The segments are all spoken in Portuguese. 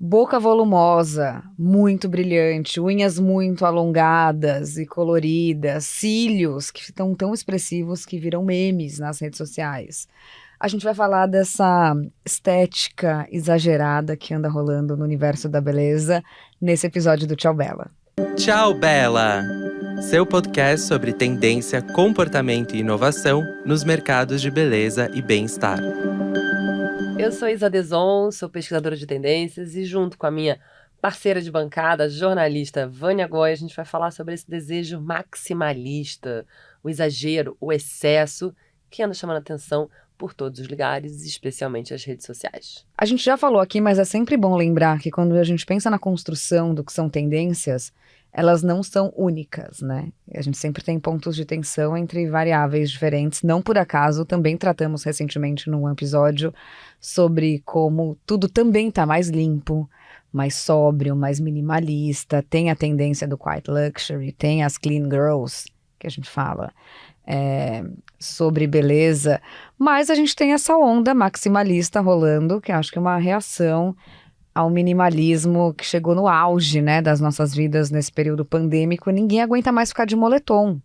Boca volumosa, muito brilhante, unhas muito alongadas e coloridas, cílios que estão tão expressivos que viram memes nas redes sociais. A gente vai falar dessa estética exagerada que anda rolando no universo da beleza nesse episódio do Tchau Bela. Tchau, Bela! Seu podcast sobre tendência, comportamento e inovação nos mercados de beleza e bem-estar. Eu sou Isa Deson, sou pesquisadora de tendências e junto com a minha parceira de bancada, jornalista Vânia Goy, a gente vai falar sobre esse desejo maximalista, o exagero, o excesso, que anda chamando atenção por todos os lugares, especialmente as redes sociais. A gente já falou aqui, mas é sempre bom lembrar que quando a gente pensa na construção do que são tendências, elas não são únicas, né? A gente sempre tem pontos de tensão entre variáveis diferentes. Não por acaso, também tratamos recentemente num episódio sobre como tudo também está mais limpo, mais sóbrio, mais minimalista. Tem a tendência do quiet luxury, tem as clean girls, que a gente fala, sobre beleza. Mas a gente tem essa onda maximalista rolando, que acho que é uma reação ao minimalismo que chegou no auge, né, das nossas vidas nesse período pandêmico. Ninguém aguenta mais ficar de moletom,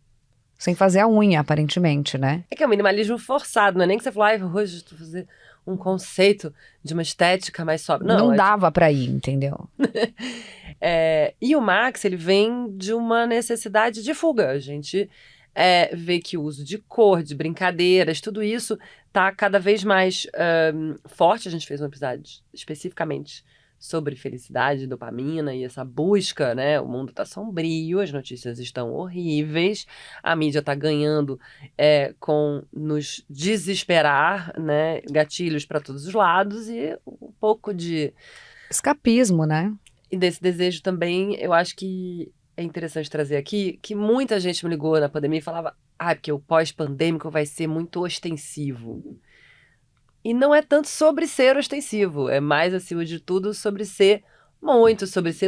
sem fazer a unha, aparentemente, né? É que é um minimalismo forçado, não é nem que você falou, hoje eu vou fazer um conceito de uma estética mais sóbria. Não dava pra ir, entendeu? E o Max, ele vem de uma necessidade de fuga. A gente vê que o uso de cor, de brincadeiras, tudo isso tá cada vez mais forte. A gente fez um episódio especificamente sobre felicidade, dopamina e essa busca, né? O mundo tá sombrio, as notícias estão horríveis, a mídia tá ganhando com nos desesperar, né? Gatilhos para todos os lados e um pouco de escapismo, né? E desse desejo também, eu acho que é interessante trazer aqui que muita gente me ligou na pandemia e falava, porque o pós-pandêmico vai ser muito ostensivo. E não é tanto sobre ser ostensivo, é mais, acima de tudo, sobre ser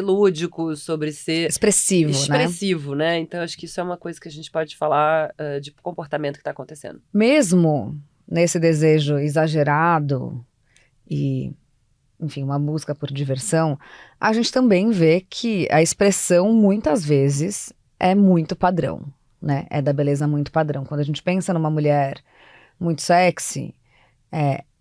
lúdico, sobre ser expressivo, né? Então, acho que isso é uma coisa que a gente pode falar de comportamento que está acontecendo. Mesmo nesse desejo exagerado e, enfim, uma busca por diversão, a gente também vê que a expressão, muitas vezes, é muito padrão, né? É da beleza muito padrão. Quando a gente pensa numa mulher muito sexy,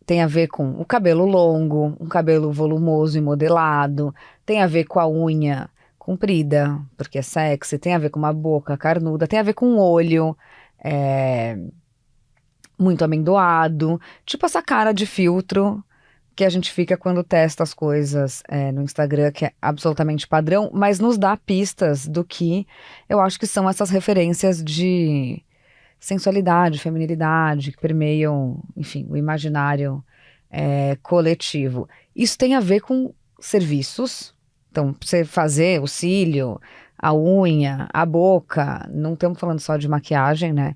tem a ver com o cabelo longo, um cabelo volumoso e modelado, tem a ver com a unha comprida, porque é sexy, tem a ver com uma boca carnuda, tem a ver com o olho muito amendoado, tipo essa cara de filtro que a gente fica quando testa as coisas no Instagram, que é absolutamente padrão, mas nos dá pistas do que eu acho que são essas referências de sensualidade, feminilidade, que permeiam, enfim, o imaginário coletivo. Isso tem a ver com serviços. Então, pra você fazer o cílio, a unha, a boca, não estamos falando só de maquiagem, né?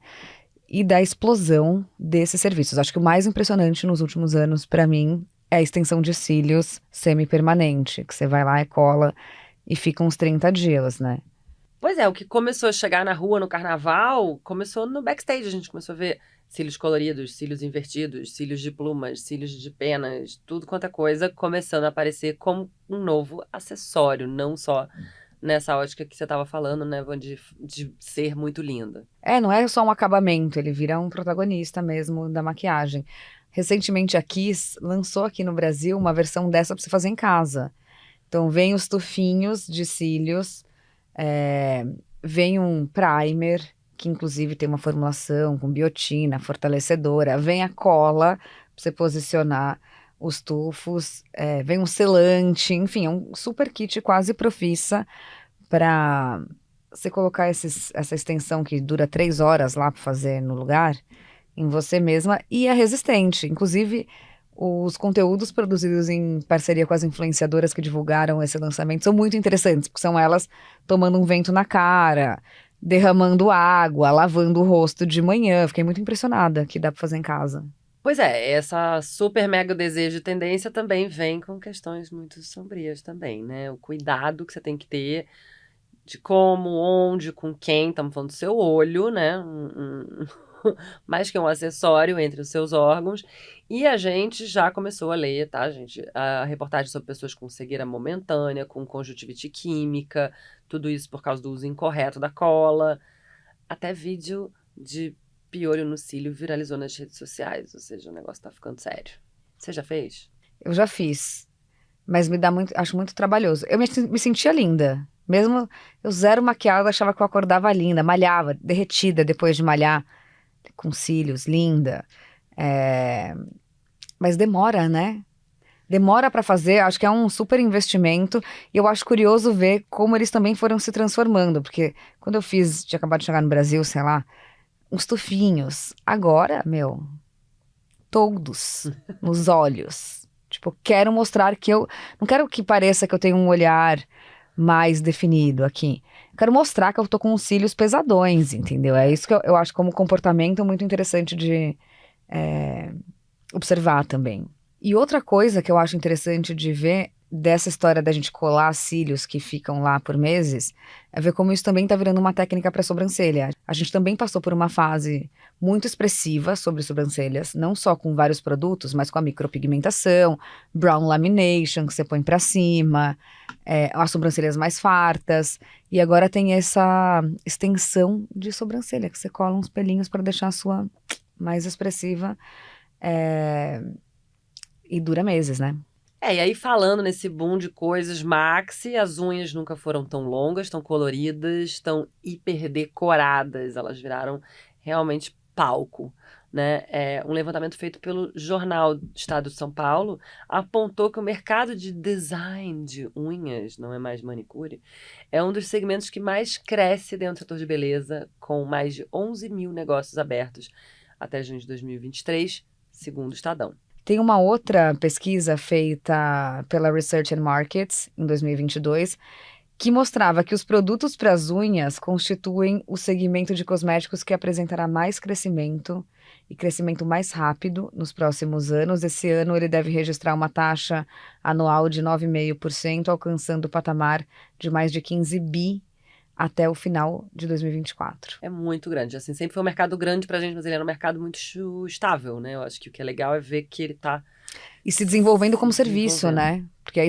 E da explosão desses serviços. Acho que o mais impressionante nos últimos anos, para mim, é a extensão de cílios semi-permanente, que você vai lá e cola e fica uns 30 dias, né? Pois é, o que começou a chegar na rua no carnaval, começou no backstage. A gente começou a ver cílios coloridos, cílios invertidos, cílios de plumas, cílios de penas, tudo quanto é coisa começando a aparecer como um novo acessório, não só nessa ótica que você estava falando, né, de ser muito linda. Não é só um acabamento, ele vira um protagonista mesmo da maquiagem. Recentemente a Kiss lançou aqui no Brasil uma versão dessa para você fazer em casa. Então vem os tufinhos de cílios, vem um primer, que inclusive tem uma formulação com biotina, fortalecedora, vem a cola para você posicionar os tufos, vem um selante, enfim, é um super kit quase profissa para você colocar essa extensão que dura 3 horas lá para fazer no lugar, em você mesma, e é resistente. Inclusive, os conteúdos produzidos em parceria com as influenciadoras que divulgaram esse lançamento são muito interessantes, porque são elas tomando um vento na cara, derramando água, lavando o rosto de manhã. Fiquei muito impressionada que dá para fazer em casa. Pois é, essa super mega desejo de tendência também vem com questões muito sombrias também, né? O cuidado que você tem que ter de como, onde, com quem, estamos falando do seu olho, né? mais que um acessório entre os seus órgãos. E a gente já começou a ler, tá, gente? A reportagem sobre pessoas com cegueira momentânea, com conjuntivite química, tudo isso por causa do uso incorreto da cola. Até vídeo de piolho no cílio viralizou nas redes sociais, ou seja, o negócio tá ficando sério. Você já fez? Eu já fiz, mas acho muito trabalhoso. Eu me sentia linda. Mesmo eu zero maquiada, achava que eu acordava linda, malhava, derretida depois de malhar, com cílios, linda. Mas demora, né? Demora pra fazer, acho que é um super investimento. E eu acho curioso ver como eles também foram se transformando, porque quando eu tinha acabado de chegar no Brasil, sei lá, uns tufinhos. Agora, todos nos olhos. Tipo, quero mostrar que eu... Não quero que pareça que eu tenho um olhar mais definido aqui. Eu quero mostrar que eu tô com os cílios pesadões, entendeu? É isso que eu acho como comportamento muito interessante de observar também. E outra coisa que eu acho interessante de ver dessa história da gente colar cílios que ficam lá por meses, é ver como isso também tá virando uma técnica para sobrancelha. A gente também passou por uma fase muito expressiva sobre sobrancelhas, não só com vários produtos, mas com a micropigmentação, brown lamination, que você põe para cima, as sobrancelhas mais fartas, e agora tem essa extensão de sobrancelha, que você cola uns pelinhos para deixar a sua mais expressiva, e dura meses, né? E aí falando nesse boom de coisas maxi, as unhas nunca foram tão longas, tão coloridas, tão hiper decoradas. Elas viraram realmente palco, né? Um levantamento feito pelo Jornal do Estado de São Paulo apontou que o mercado de design de unhas, não é mais manicure, é um dos segmentos que mais cresce dentro do setor de beleza, com mais de 11 mil negócios abertos até junho de 2023, segundo o Estadão. Tem uma outra pesquisa feita pela Research and Markets, em 2022, que mostrava que os produtos para as unhas constituem o segmento de cosméticos que apresentará mais crescimento e crescimento mais rápido nos próximos anos. Esse ano ele deve registrar uma taxa anual de 9,5%, alcançando o patamar de mais de 15 bi até o final de 2024. É muito grande, assim, sempre foi um mercado grande pra gente, mas ele era um mercado muito estável, né? Eu acho que o que é legal é ver que ele tá... E se desenvolvendo como serviço, né? Porque aí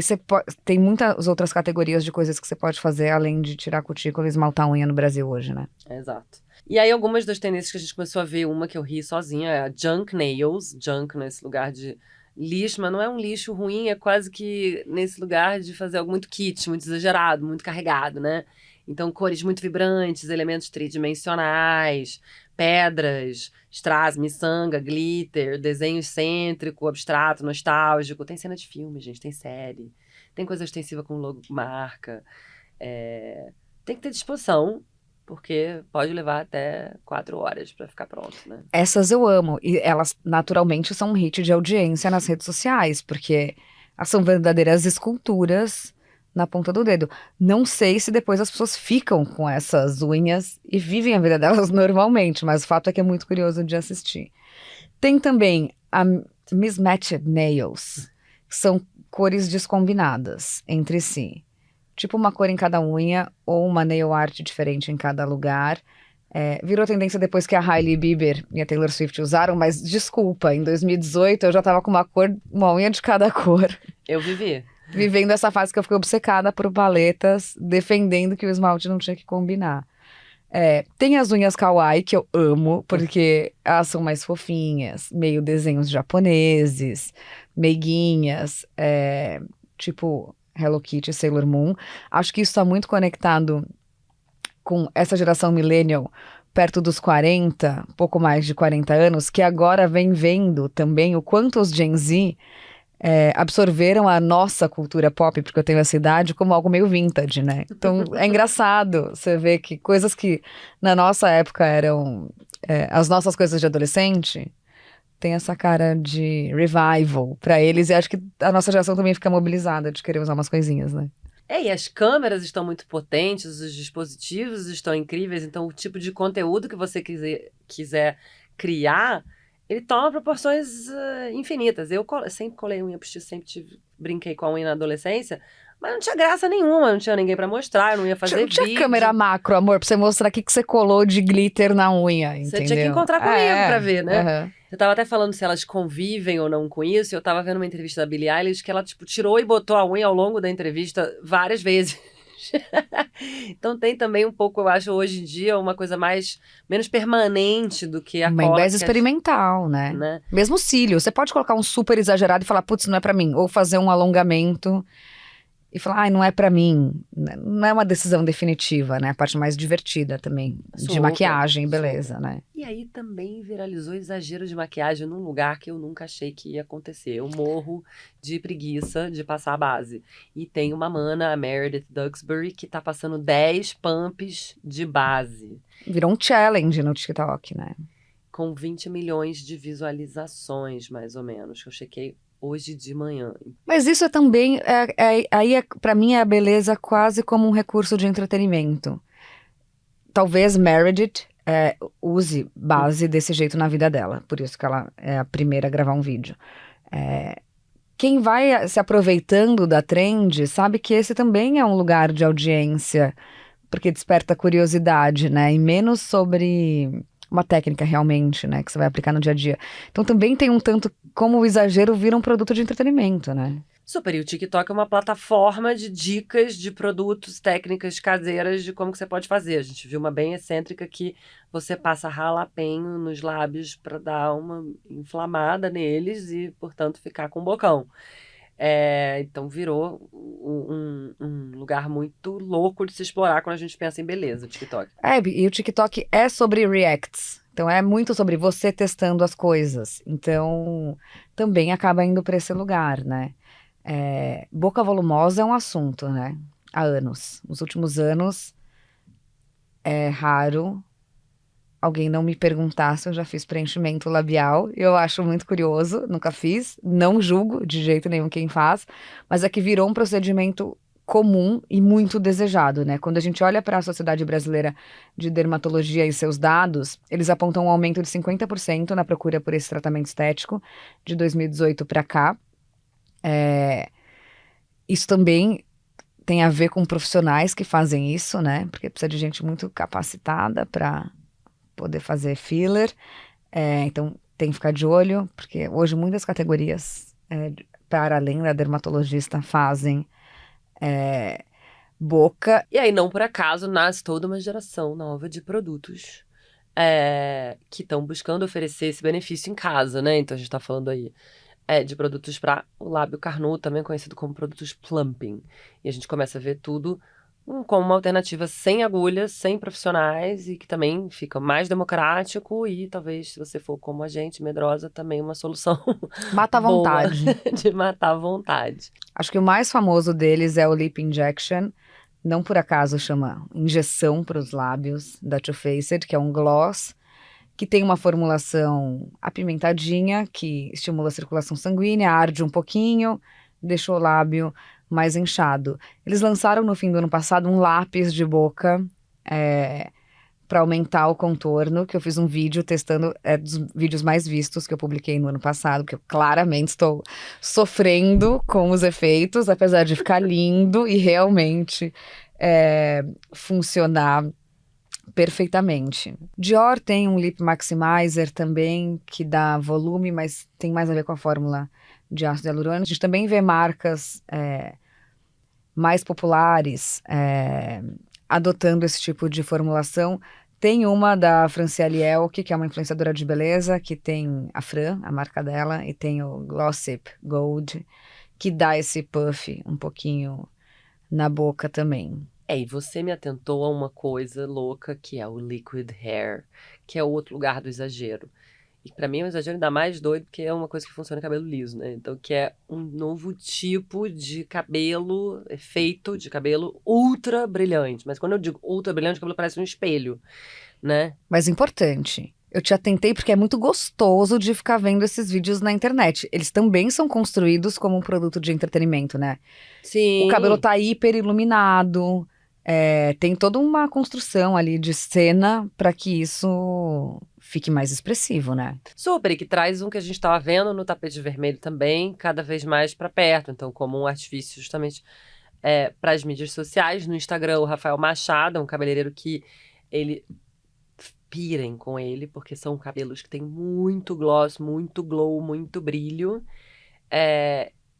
tem muitas outras categorias de coisas que você pode fazer, além de tirar cutícula e esmaltar unha no Brasil hoje, né? Exato. E aí algumas das tendências que a gente começou a ver, uma que eu ri sozinha, é a junk nails, junk nesse lugar de lixo, mas não é um lixo ruim, é quase que nesse lugar de fazer algo muito kit, muito exagerado, muito carregado, né? Então, cores muito vibrantes, elementos tridimensionais, pedras, strass, miçanga, glitter, desenho excêntrico, abstrato, nostálgico. Tem cena de filme, gente, tem série. Tem coisa ostensiva com logo marca. Tem que ter disposição, porque pode levar até 4 horas para ficar pronto, né? Essas eu amo. E elas, naturalmente, são um hit de audiência nas redes sociais, porque elas são verdadeiras esculturas na ponta do dedo. Não sei se depois as pessoas ficam com essas unhas e vivem a vida delas normalmente, mas o fato é que é muito curioso de assistir. Tem também a mismatched nails, que são cores descombinadas entre si. Tipo uma cor em cada unha ou uma nail art diferente em cada lugar. Virou tendência depois que a Hailey Bieber e a Taylor Swift usaram, mas desculpa, em 2018 eu já tava com uma unha de cada cor. Eu vivi. Vivendo essa fase que eu fiquei obcecada por paletas, defendendo que o esmalte não tinha que combinar. Tem as unhas kawaii, que eu amo, porque elas são mais fofinhas, meio desenhos japoneses, meiguinhas, tipo Hello Kitty, Sailor Moon. Acho que isso está muito conectado com essa geração millennial, perto dos 40, pouco mais de 40 anos, que agora vem vendo também o quanto os Gen Z absorveram a nossa cultura pop, porque eu tenho essa idade, como algo meio vintage, né? Então é engraçado você ver que coisas que na nossa época eram as nossas coisas de adolescente, tem essa cara de revival pra eles, e acho que a nossa geração também fica mobilizada de querer usar umas coisinhas, né? E as câmeras estão muito potentes, os dispositivos estão incríveis, então o tipo de conteúdo que você quiser criar ele toma proporções infinitas. Eu sempre colei unha postiça, sempre brinquei com a unha na adolescência, mas não tinha graça nenhuma, não tinha ninguém pra mostrar, eu não ia fazer Não tinha vídeo. câmera macro, amor, pra você mostrar o que você colou de glitter na unha, Você entendeu? tinha que encontrar comigo pra ver, né? aham. Eu tava até falando se elas convivem ou não com isso, e eu tava vendo uma entrevista da Billie Eilish que ela, tipo, tirou e botou a unha ao longo da entrevista várias vezes. Então tem também um pouco, eu acho, hoje em dia, uma coisa menos permanente do que a Bem cola mais que experimental, né? né? Mesmo cílio, você pode colocar um super exagerado e falar, putz, não é pra mim. Ou fazer um alongamento e falar, ai, não é pra mim. Não é uma decisão definitiva, né? A parte mais divertida também, de Super, maquiagem, beleza, né? E aí também viralizou exagero de maquiagem num lugar que eu nunca achei que ia acontecer. Eu morro de preguiça de passar a base. E tem uma mana, a Meredith Duxbury, que tá passando 10 pumps de base, Virou um challenge no TikTok, né? com 20 milhões de visualizações, mais ou menos, que eu chequei hoje de manhã. Mas isso é também, pra mim, é a beleza quase como um recurso de entretenimento. Talvez Meredith use base desse jeito na vida dela. Por isso que ela é a primeira a gravar um vídeo. Quem vai se aproveitando da trend sabe que esse também é um lugar de audiência, porque desperta curiosidade, né? E menos sobre uma técnica realmente, né? Que você vai aplicar no dia a dia. Então também tem um tanto como o exagero vira um produto de entretenimento, né? Super, e o TikTok é uma plataforma de dicas de produtos, técnicas caseiras de como que você pode fazer. A gente viu uma bem excêntrica que você passa ralapenho nos lábios para dar uma inflamada neles e, portanto, ficar com bocão. Então virou um lugar muito louco de se explorar quando a gente pensa em beleza, o TikTok. E o TikTok é sobre reacts. Então é muito sobre você testando as coisas. Então também acaba indo para esse lugar, né? Boca volumosa é um assunto, né? Há anos. Nos últimos anos é raro alguém não me perguntar se eu já fiz preenchimento labial. Eu acho muito curioso, nunca fiz, não julgo de jeito nenhum quem faz, mas é que virou um procedimento comum e muito desejado, né? Quando a gente olha para a Sociedade Brasileira de Dermatologia e seus dados, eles apontam um aumento de 50% na procura por esse tratamento estético de 2018 para cá. Isso também tem a ver com profissionais que fazem isso, né? Porque precisa de gente muito capacitada para poder fazer filler. Então tem que ficar de olho, porque hoje muitas categorias, para além da dermatologista, fazem boca. E aí, não por acaso, nasce toda uma geração nova de produtos que estão buscando oferecer esse benefício em casa, né? Então a gente tá falando aí de produtos para o lábio carnudo, também conhecido como produtos plumping. E a gente começa a ver tudo como uma alternativa sem agulha, sem profissionais e que também fica mais democrático e talvez, se você for como a gente, medrosa, também uma solução Mata à boa vontade. de matar à vontade. Acho que o mais famoso deles é o Lip Injection. Não por acaso chama injeção para os lábios da Too Faced, que é um gloss que tem uma formulação apimentadinha, que estimula a circulação sanguínea, arde um pouquinho, deixa o lábio mais inchado. Eles lançaram no fim do ano passado um lápis de boca para aumentar o contorno, que eu fiz um vídeo testando, dos vídeos mais vistos que eu publiquei no ano passado, porque eu claramente estou sofrendo com os efeitos, apesar de ficar lindo e realmente funcionar perfeitamente. Dior tem um Lip Maximizer também, que dá volume, mas tem mais a ver com a fórmula de ácido hialurônico. A gente também vê marcas mais populares adotando esse tipo de formulação. Tem uma da Franciele Elk, que é uma influenciadora de beleza, que tem a Fran, a marca dela, e tem o Glossip Gold, que dá esse puff um pouquinho na boca também. E você me atentou a uma coisa louca, que é o liquid hair, que é o outro lugar do exagero. E pra mim é um exagero ainda mais doido, porque é uma coisa que funciona em cabelo liso, né? Então, que é um novo tipo de cabelo, efeito de cabelo ultra brilhante. Mas quando eu digo ultra brilhante, o cabelo parece um espelho, né? Mas importante, eu te atentei porque é muito gostoso de ficar vendo esses vídeos na internet. Eles também são construídos como um produto de entretenimento, né? Sim. O cabelo tá hiper iluminado, tem toda uma construção ali de cena para que isso fique mais expressivo, né? Super, e que traz um que a gente estava vendo no tapete vermelho também, cada vez mais para perto. Então, como um artifício justamente para as mídias sociais. No Instagram, o Rafael Machado, um cabeleireiro que ele pirem com ele, porque são cabelos que têm muito gloss, muito glow, muito brilho.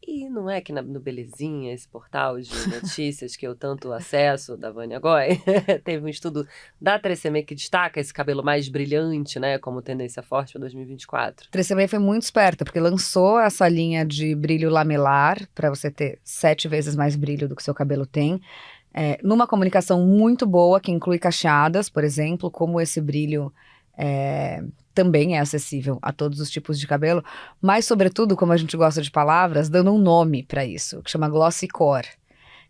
E não é que no Belezinha, esse portal de notícias que eu tanto acesso, da Vânia Goy, teve um estudo da 3CM que destaca esse cabelo mais brilhante, né, como tendência forte para 2024. 3CM foi muito esperta, porque lançou essa linha de brilho lamelar, para você ter 7 vezes mais brilho do que seu cabelo tem, numa comunicação muito boa, que inclui cacheadas, por exemplo, como esse brilho também é acessível a todos os tipos de cabelo, mas, sobretudo, como a gente gosta de palavras, dando um nome para isso, que chama glossy core.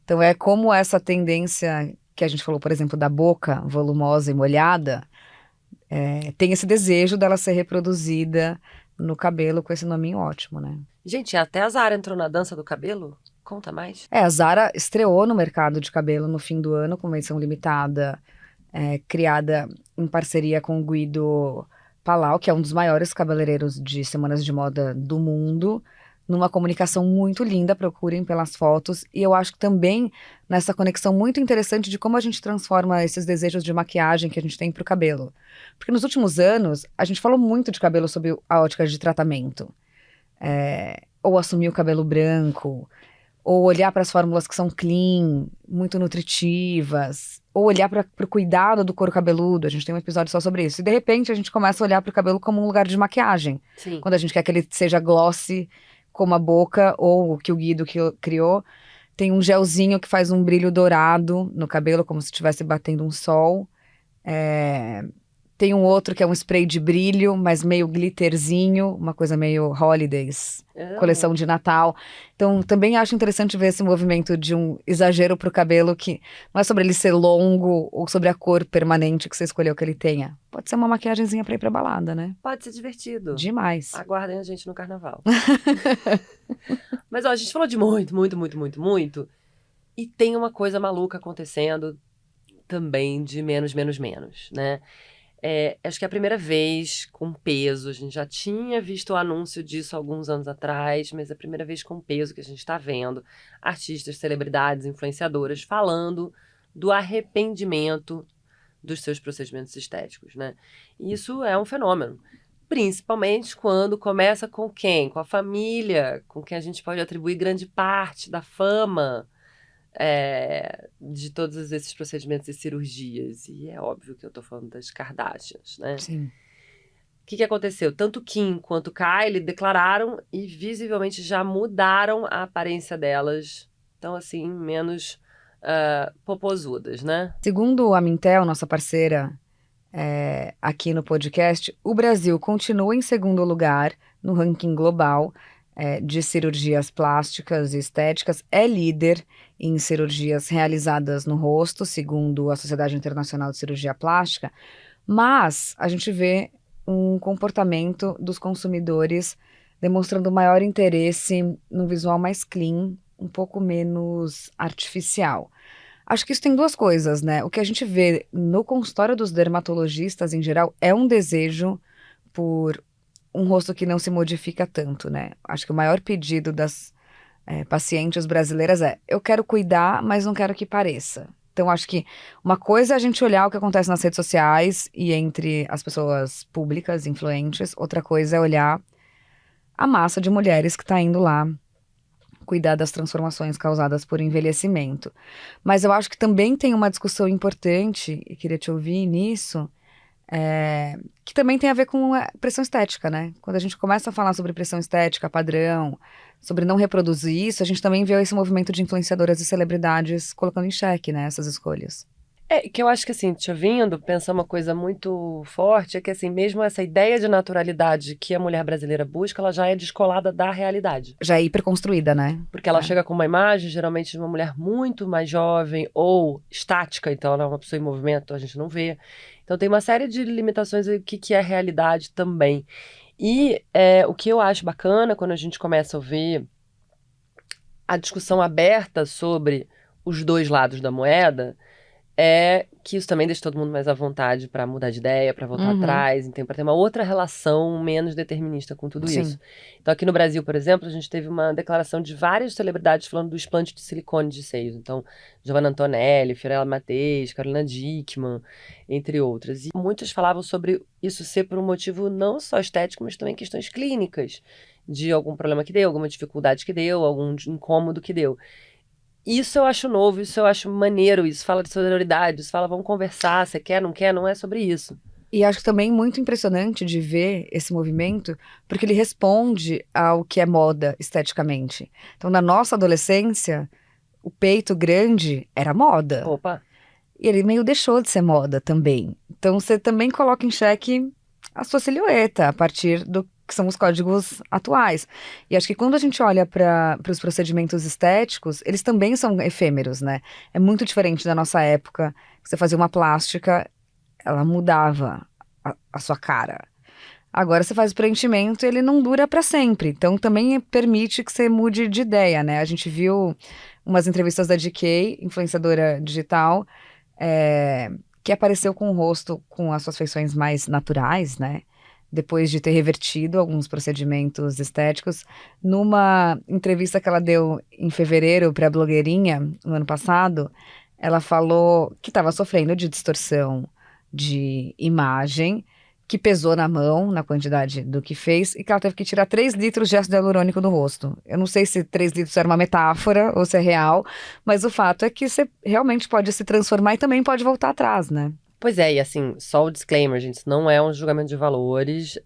Então, é como essa tendência que a gente falou, por exemplo, da boca volumosa e molhada, tem esse desejo dela ser reproduzida no cabelo com esse nominho ótimo, né? Gente, até a Zara entrou na dança do cabelo? Conta mais. A Zara estreou no mercado de cabelo no fim do ano, com uma edição limitada, criada em parceria com o Guido Palau, que é um dos maiores cabeleireiros de semanas de moda do mundo, numa comunicação muito linda, procurem pelas fotos, e eu acho que também nessa conexão muito interessante de como a gente transforma esses desejos de maquiagem que a gente tem pro cabelo. Porque nos últimos anos, a gente falou muito de cabelo sob a ótica de tratamento. Ou assumir o cabelo branco, ou olhar para as fórmulas que são clean, muito nutritivas, ou olhar para o cuidado do couro cabeludo. A gente tem um episódio só sobre isso. E de repente a gente começa a olhar para o cabelo como um lugar de maquiagem. Sim. Quando a gente quer que ele seja glossy, como a boca, ou o que o Guido criou. Tem um gelzinho que faz um brilho dourado no cabelo, como se estivesse batendo um sol. Tem um outro que é um spray de brilho, mas meio glitterzinho, uma coisa meio holidays, coleção de Natal. Então, também acho interessante ver esse movimento de um exagero pro cabelo, que não é sobre ele ser longo ou sobre a cor permanente que você escolheu que ele tenha. Pode ser uma maquiagemzinha pra ir pra balada, né? Pode ser divertido. Demais. Aguardem a gente no carnaval. Mas, ó, a gente falou de muito, muito, muito, muito, muito. E tem uma coisa maluca acontecendo também de menos, menos, menos, né? Acho que é a primeira vez com peso, a gente já tinha visto o anúncio disso alguns anos atrás, mas é a primeira vez com peso que a gente está vendo artistas, celebridades, influenciadoras falando do arrependimento dos seus procedimentos estéticos, né? E isso é um fenômeno, principalmente quando começa com quem? Com a família, com quem a gente pode atribuir grande parte da fama de todos esses procedimentos e cirurgias. E é óbvio que eu tô falando das Kardashians, né? Sim. O que aconteceu? Tanto Kim quanto Kylie declararam e visivelmente já mudaram a aparência delas. Então, assim, menos popozudas, né? Segundo a Mintel, nossa parceira aqui no podcast, o Brasil continua em segundo lugar no ranking global de cirurgias plásticas e estéticas, é líder em cirurgias realizadas no rosto, segundo a Sociedade Internacional de Cirurgia Plástica, mas a gente vê um comportamento dos consumidores demonstrando maior interesse no visual mais clean, um pouco menos artificial. Acho que isso tem duas coisas, né? O que a gente vê no consultório dos dermatologistas, em geral, é um desejo por um rosto que não se modifica tanto, né? Acho que o maior pedido das pacientes brasileiras eu quero cuidar, mas não quero que pareça. Então, acho que uma coisa é a gente olhar o que acontece nas redes sociais e entre as pessoas públicas, influentes. Outra coisa é olhar a massa de mulheres que está indo lá cuidar das transformações causadas por envelhecimento. Mas eu acho que também tem uma discussão importante, e queria te ouvir nisso, que também tem a ver com pressão estética, né? Quando a gente começa a falar sobre pressão estética, padrão, sobre não reproduzir isso, a gente também vê esse movimento de influenciadoras e celebridades colocando em xeque, né, essas escolhas. Que eu acho que, assim, te ouvindo, pensar uma coisa muito forte, é que, assim, mesmo essa ideia de naturalidade que a mulher brasileira busca, ela já é descolada da realidade. Já é hiperconstruída, né? Porque ela chega com uma imagem, geralmente, de uma mulher muito mais jovem ou estática, então ela é uma pessoa em movimento, a gente não vê. Então tem uma série de limitações aí, o que é realidade também. E o que eu acho bacana, quando a gente começa a ouvir a discussão aberta sobre os dois lados da moeda, é que isso também deixa todo mundo mais à vontade para mudar de ideia, para voltar atrás, então para ter uma outra relação menos determinista com tudo Sim. isso. Então aqui no Brasil, por exemplo, a gente teve uma declaração de várias celebridades falando do explante de silicone de seios. Então, Giovanna Antonelli, Fiorella Matthäus, Carolina Dickmann, entre outras. E muitas falavam sobre isso ser por um motivo não só estético, mas também questões clínicas, de algum problema que deu, alguma dificuldade que deu, algum incômodo que deu. Isso eu acho novo, isso eu acho maneiro, isso fala de solidariedade, isso fala, vamos conversar, você quer, não é sobre isso. E acho também muito impressionante de ver esse movimento, porque ele responde ao que é moda esteticamente. Então, na nossa adolescência, o peito grande era moda. Opa, E ele meio deixou de ser moda também. Então, você também coloca em xeque a sua silhueta a partir do que são os códigos atuais. E acho que quando a gente olha para os procedimentos estéticos, eles também são efêmeros, né? É muito diferente da nossa época. Você fazia uma plástica, ela mudava a sua cara. Agora você faz o preenchimento e ele não dura para sempre. Então também permite que você mude de ideia, né? A gente viu umas entrevistas da GK, influenciadora digital, que apareceu com o rosto com as suas feições mais naturais, né? Depois de ter revertido alguns procedimentos estéticos. Numa entrevista que ela deu em fevereiro para a blogueirinha, no ano passado, ela falou que estava sofrendo de distorção de imagem, que pesou na mão, na quantidade do que fez, e que ela teve que tirar 3 litros de ácido hialurônico do rosto. Eu não sei se 3 litros era uma metáfora ou se é real, mas o fato é que você realmente pode se transformar e também pode voltar atrás, né? pois é, e assim, só o disclaimer, gente, isso não é um julgamento de valores,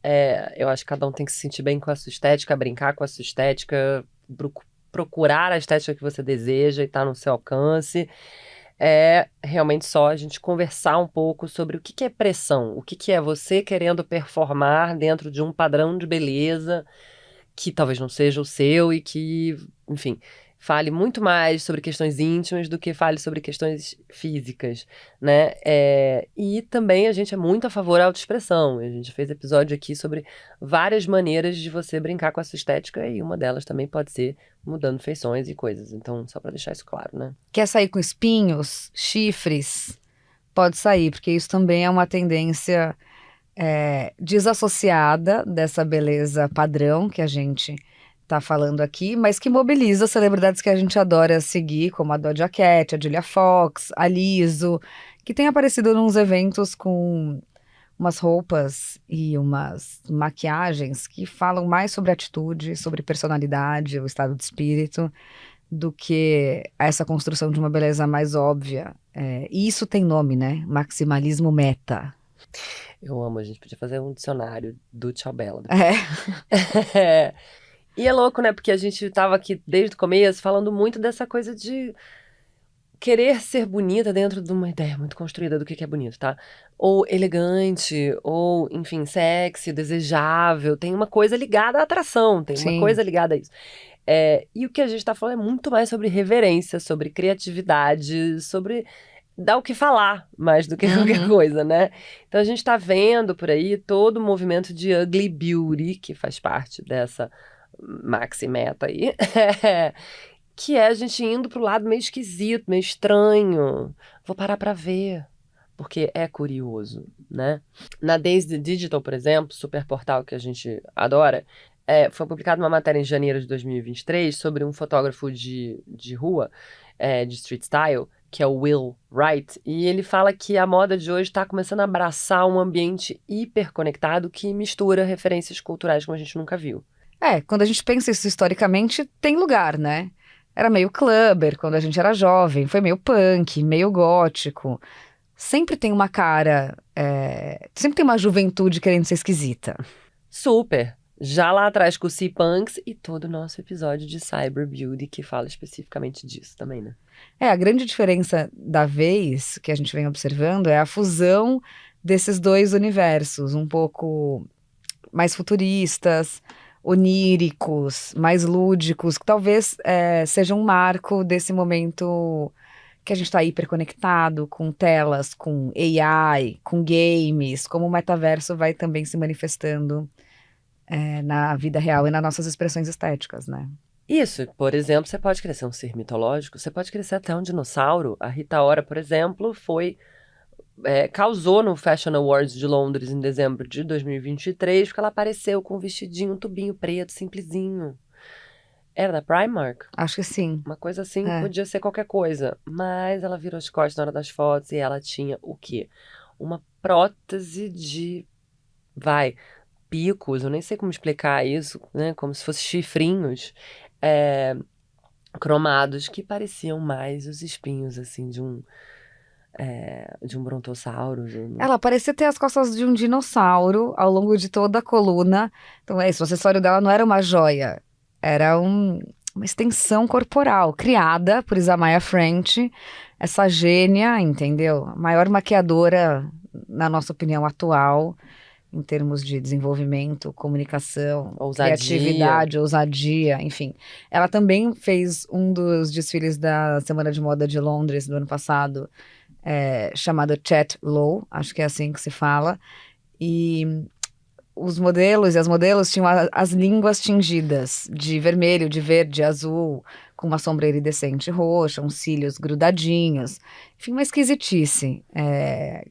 eu acho que cada um tem que se sentir bem com a sua estética, brincar com a sua estética, procurar a estética que você deseja e tá no seu alcance. É realmente só a gente conversar um pouco sobre o que é pressão, o que é você querendo performar dentro de um padrão de beleza que talvez não seja o seu e que, enfim, fale muito mais sobre questões íntimas do que fale sobre questões físicas, né? E também a gente é muito a favor da autoexpressão. A gente fez episódio aqui sobre várias maneiras de você brincar com a sua estética e uma delas também pode ser mudando feições e coisas. Então, só para deixar isso claro, né? Quer sair com espinhos, chifres? Pode sair, porque isso também é uma tendência desassociada dessa beleza padrão que a gente tá falando aqui, mas que mobiliza celebridades que a gente adora seguir, como a Doja Cat, a Julia Fox, a Lizzo, que tem aparecido nos eventos com umas roupas e umas maquiagens que falam mais sobre atitude, sobre personalidade, o estado de espírito, do que essa construção de uma beleza mais óbvia. E isso tem nome, né? Maximalismo meta. Eu amo, a gente podia fazer um dicionário do Tchau Bela. É. E é louco, né? Porque a gente tava aqui desde o começo falando muito dessa coisa de querer ser bonita dentro de uma ideia muito construída do que é bonito, tá? Ou elegante, ou, enfim, sexy, desejável. Tem uma coisa ligada à atração, tem uma Sim. coisa ligada a isso. E o que a gente tá falando é muito mais sobre reverência, sobre criatividade, sobre dar o que falar, mais do que qualquer coisa, né? Então a gente tá vendo por aí todo o movimento de ugly beauty, que faz parte dessa maxi meta aí, que é a gente indo pro lado meio esquisito, meio estranho. Vou parar pra ver, porque é curioso, né? Na Dazed Digital, por exemplo, super portal que a gente adora, foi publicada uma matéria em janeiro de 2023 sobre um fotógrafo de rua, de street style, que é o Will Wright, e ele fala que a moda de hoje está começando a abraçar um ambiente hiperconectado que mistura referências culturais como a gente nunca viu. Quando a gente pensa isso historicamente, tem lugar, né? Era meio clubber quando a gente era jovem, foi meio punk, meio gótico. Sempre tem uma cara, sempre tem uma juventude querendo ser esquisita. Super! Já lá atrás com o C-Punks e todo o nosso episódio de Cyber Beauty que fala especificamente disso também, né? A grande diferença da vez que a gente vem observando é a fusão desses dois universos, um pouco mais futuristas, oníricos, mais lúdicos, que talvez seja um marco desse momento que a gente está hiperconectado com telas, com AI, com games, como o metaverso vai também se manifestando na vida real e nas nossas expressões estéticas, né? Isso, por exemplo, você pode querer ser um ser mitológico, você pode querer ser até um dinossauro. A Rita Ora, por exemplo, causou no Fashion Awards de Londres em dezembro de 2023, porque ela apareceu com um vestidinho, um tubinho preto, simplesinho. Era da Primark? Acho que sim. Uma coisa assim, É. podia ser qualquer coisa. Mas ela virou as costas na hora das fotos e ela tinha o quê? Uma prótese de, picos, eu nem sei como explicar isso, né? Como se fossem chifrinhos cromados que pareciam mais os espinhos, assim, de um brontossauro. Ela parecia ter as costas de um dinossauro ao longo de toda a coluna. Então é isso, o acessório dela não era uma joia, era uma extensão corporal, criada por Isamaya French, essa gênia, entendeu? A maior maquiadora, na nossa opinião, atual, em termos de desenvolvimento, comunicação, Ousadia. criatividade, ousadia, enfim. Ela também fez um dos desfiles da Semana de Moda de Londres do ano passado, chamado Chat Low, acho que é assim que se fala, e os modelos e as modelos tinham as línguas tingidas de vermelho, de verde, azul, com uma sombra iridescente roxa, uns cílios grudadinhos, enfim, uma esquisitice,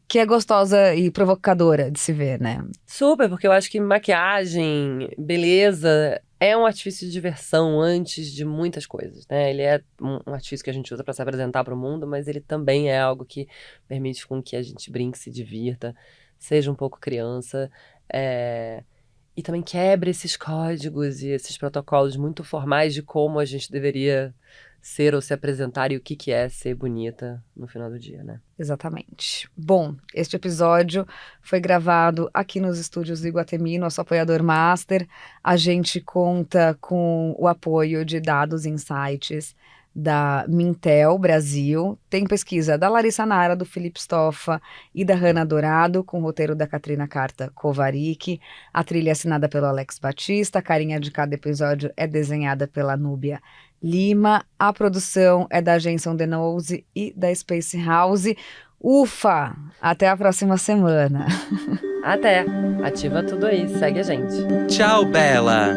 que é gostosa e provocadora de se ver, né? Super, porque eu acho que maquiagem, beleza, é um artifício de diversão antes de muitas coisas, né? Ele é um artifício que a gente usa para se apresentar para o mundo, mas ele também é algo que permite com que a gente brinque, se divirta, seja um pouco criança, e também quebre esses códigos e esses protocolos muito formais de como a gente deveria ser ou se apresentar e o que é ser bonita no final do dia, né? Exatamente. Bom, este episódio foi gravado aqui nos estúdios do Iguatemi, nosso apoiador master. A gente conta com o apoio de dados e insights da Mintel Brasil. Tem pesquisa da Larissa Nara, do Felipe Stoffa e da Hannah Dourado, com o roteiro da Katrina Carta Kovarik. A trilha é assinada pelo Alex Batista. A carinha de cada episódio é desenhada pela Núbia Lima. A produção é da agência On The Nose e da Space House. Ufa! Até a próxima semana. Até! Ativa tudo aí, segue a gente. Tchau, Bela!